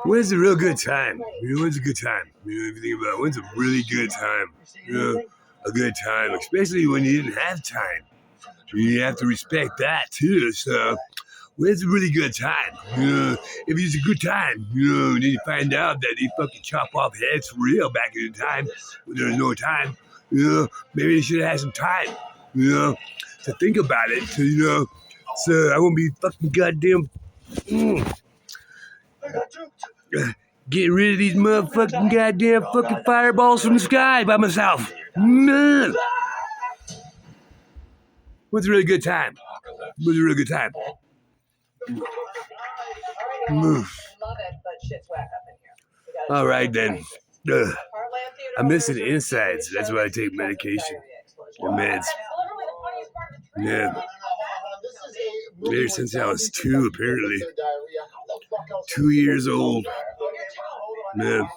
When's a real good time? When's a good time? If you think about it, when's a really good time? A good time, especially when you didn't have time. You have to respect that too. So, when's a really good time? If it's a good time, then you find out that they fucking chop off heads for real back in the time when there was no time. Maybe they should have had some time, to think about it. So I won't be fucking goddamn. Get rid of these motherfucking goddamn fucking fireballs from the sky by myself. What's a really good time? What's a really good time? All right then. I'm missing the insides. That's why I take medication. The meds. Yeah. Ever since I was 2, apparently. 2 years old. Man.